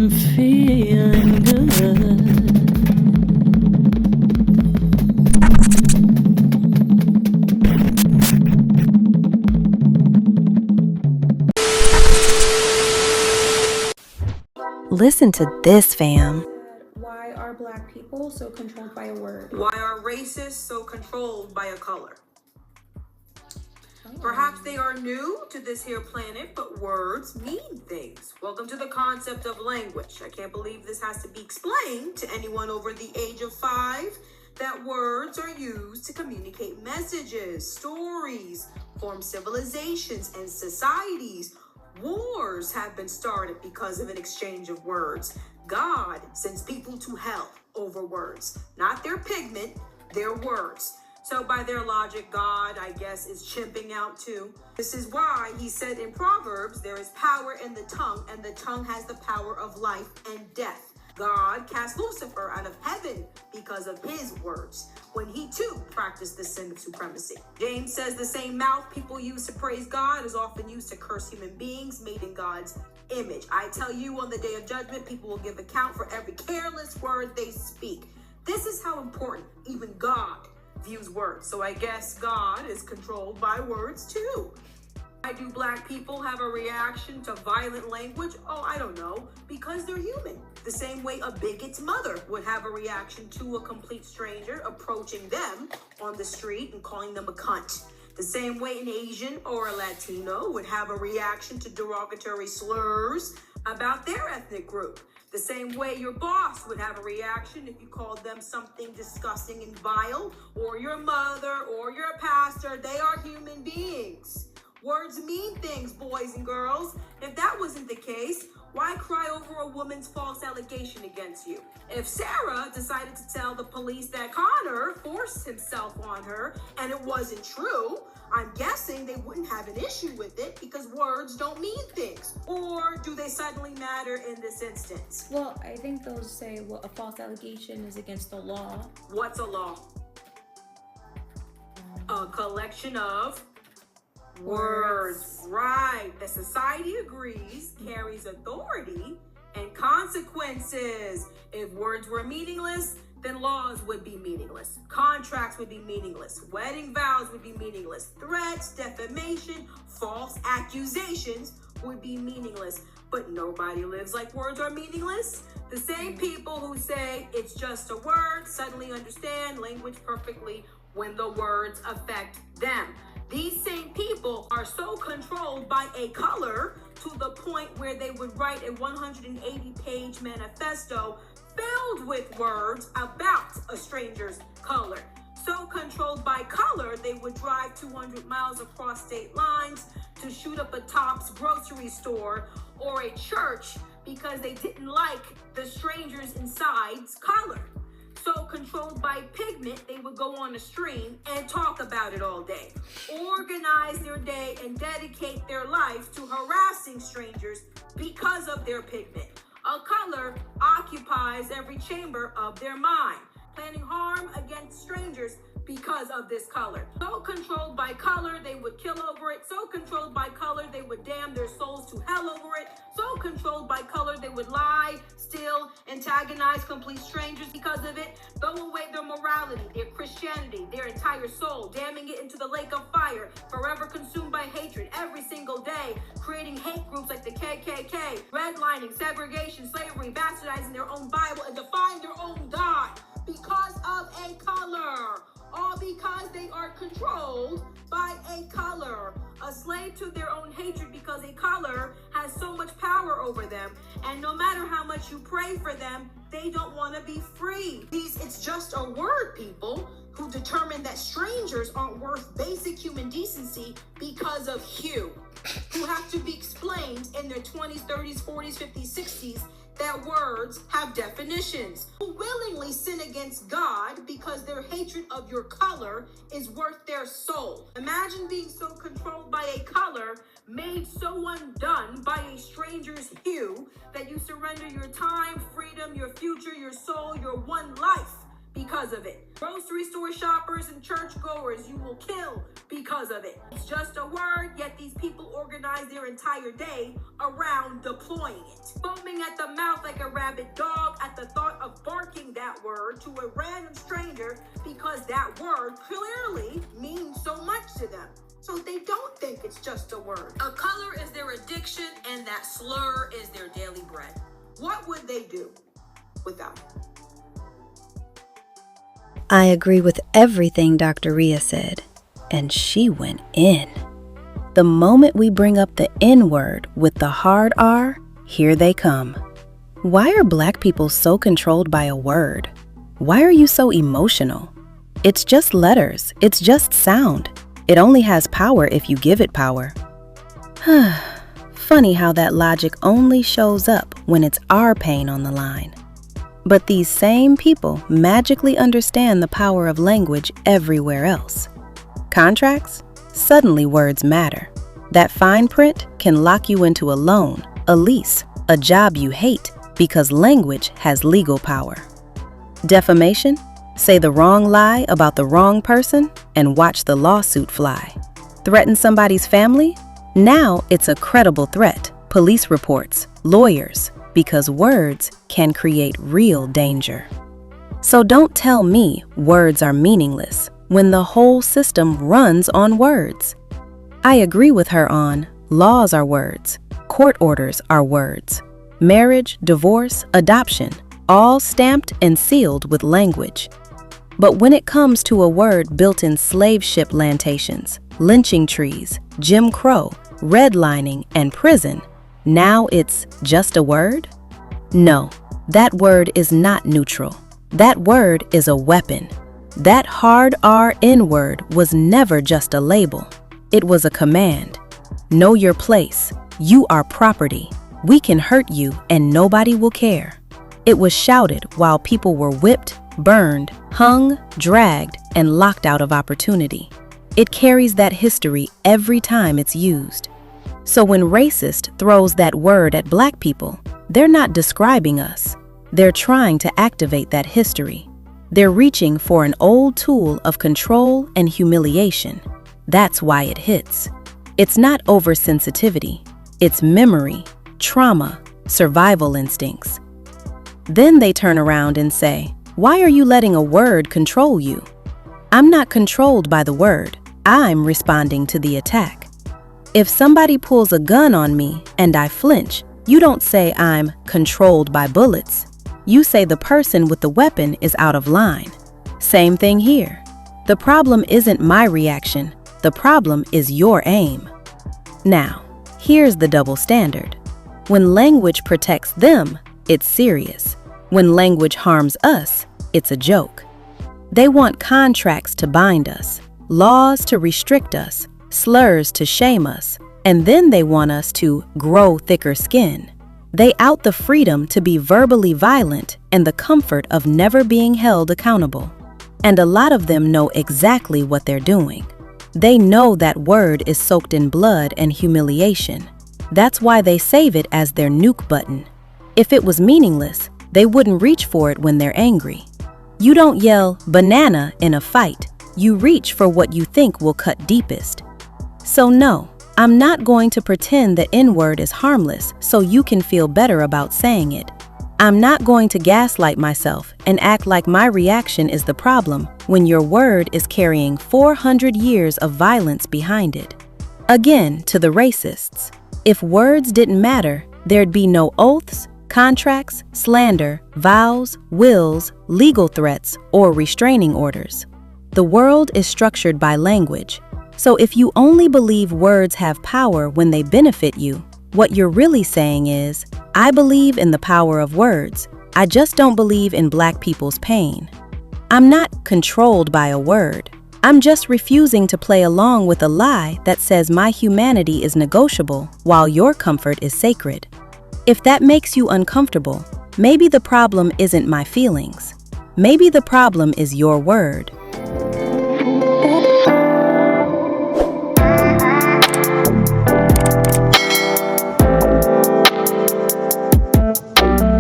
I'm feeling good. Listen to this, fam. Why are black people so controlled by a word? Why are racists so controlled by a color? Perhaps they are new to this here planet, but words mean things. Welcome to the concept of language. I can't believe this has to be explained to anyone over the age of 5, that words are used to communicate messages, stories, form civilizations and societies. Wars have been started because of an exchange of words. God sends people to hell over words, not their pigment, their words. So by their logic, God, I guess, is chimping out too. This is why he said in Proverbs, there is power in the tongue, and the tongue has the power of life and death. God cast Lucifer out of heaven because of his words, when he too practiced the sin of supremacy. James says the same mouth people use to praise God is often used to curse human beings made in God's image. I tell you, on the day of judgment, people will give account for every careless word they speak. This is how important even God views words. So I guess God is controlled by words too. Why do black people have a reaction to violent language? Oh, I don't know. Because they're human. The same way a bigot's mother would have a reaction to a complete stranger approaching them on the street and calling them a cunt. The same way an Asian or a Latino would have a reaction to derogatory slurs about their ethnic group. The same way your boss would have a reaction if you called them something disgusting and vile, or your mother or your pastor. They are human beings. Words mean things, boys and girls. If that wasn't the case, why cry over a woman's false allegation against you? If Sarah decided to tell the police that Connor forced himself on her and it wasn't true, I'm guessing they wouldn't have an issue with it because words don't mean things. Or do they suddenly matter in this instance? Well, I think they'll say, well, a false allegation is against the law. What's a law? A collection of words. Right. The society agrees, carries authority and consequences. If words were meaningless, then laws would be meaningless. Contracts would be meaningless. Wedding vows would be meaningless. Threats, defamation, false accusations would be meaningless. But nobody lives like words are meaningless. The same people who say it's just a word suddenly understand language perfectly when the words affect them. These same people are so controlled by a color to the point where they would write a 180-page manifesto filled with words about a stranger's color. So controlled by color, they would drive 200 miles across state lines to shoot up a Tops grocery store or a church because they didn't like the strangers inside's color. So controlled by pigment, they would go on a stream and talk about it all day. Organize their day and dedicate their life to harassing strangers because of their pigment. A color occupies every chamber of their mind, planning harm against strangers because of this color. So controlled by color, they would kill over it. So controlled by color, they would damn their souls to hell over it. So controlled by color, they would lie, steal, antagonize complete strangers because of it, throw away their morality, their Christianity, their entire soul, damning it into the lake of fire, forever consumed by hatred every single day, creating hate groups like the KKK, redlining, segregation, slavery, bastardizing their own Bible, and defying their own God because of a color. All because they are controlled by a color, a slave to their own hatred because a color has so much power over them. And no matter how much you pray for them, they don't want to be free. It's just a word, people, who determine that strangers aren't worth basic human decency because of hue, who have to be explained in their 20s, 30s, 40s, 50s, 60s, that words have definitions, who willingly sin against God because their hatred of your color is worth their soul. Imagine being so controlled by a color, made so undone by a stranger's hue, that you surrender your time, freedom, your future, your soul, your one life because of it. Grocery store shoppers and churchgoers you will kill because of it. It's just a word, yet these people organize their entire day around deploying it. Foaming at the mouth like a rabid dog at the thought of barking that word to a random stranger because that word clearly means so much to them. So they don't think it's just a word. A color is their addiction and that slur is their daily bread. What would they do without it? I agree with everything Dr. Ria said, and she went in. The moment we bring up the N word with the hard R, here they come. Why are Black people so controlled by a word? Why are you so emotional? It's just letters. It's just sound. It only has power if you give it power. Funny how that logic only shows up when it's our pain on the line. But these same people magically understand the power of language everywhere else. Contracts? Suddenly words matter. That fine print can lock you into a loan, a lease, a job you hate because language has legal power. Defamation? Say the wrong lie about the wrong person and watch the lawsuit fly. Threaten somebody's family? Now it's a credible threat. Police reports, lawyers, because words can create real danger. So don't tell me words are meaningless when the whole system runs on words. I agree with her on laws are words, court orders are words, marriage, divorce, adoption, all stamped and sealed with language. But when it comes to a word built in slave ship plantations, lynching trees, Jim Crow, redlining, and prison, now it's just a word? No, that word is not neutral. That word is a weapon. That hard R-N word was never just a label. It was a command. Know your place. You are property. We can hurt you and nobody will care. It was shouted while people were whipped, burned, hung, dragged, and locked out of opportunity. It carries that history every time it's used. So when racist throws that word at Black people, they're not describing us. They're trying to activate that history. They're reaching for an old tool of control and humiliation. That's why it hits. It's not oversensitivity. It's memory, trauma, survival instincts. Then they turn around and say, "Why are you letting a word control you?" I'm not controlled by the word. I'm responding to the attack. If somebody pulls a gun on me and I flinch, you don't say I'm controlled by bullets. You say the person with the weapon is out of line. Same thing here. The problem isn't my reaction. The problem is your aim. Now, here's the double standard. When language protects them, it's serious. When language harms us, it's a joke. They want contracts to bind us, laws to restrict us, slurs to shame us, and then they want us to grow thicker skin. They out the freedom to be verbally violent and the comfort of never being held accountable. And a lot of them know exactly what they're doing. They know that word is soaked in blood and humiliation. That's why they save it as their nuke button. If it was meaningless, they wouldn't reach for it when they're angry. You don't yell banana in a fight. You reach for what you think will cut deepest. So no, I'm not going to pretend the N-word is harmless so you can feel better about saying it. I'm not going to gaslight myself and act like my reaction is the problem when your word is carrying 400 years of violence behind it. Again, to the racists, if words didn't matter, there'd be no oaths, contracts, slander, vows, wills, legal threats, or restraining orders. The world is structured by language. So if you only believe words have power when they benefit you, what you're really saying is, I believe in the power of words. I just don't believe in Black people's pain. I'm not controlled by a word. I'm just refusing to play along with a lie that says my humanity is negotiable while your comfort is sacred. If that makes you uncomfortable, maybe the problem isn't my feelings. Maybe the problem is your word.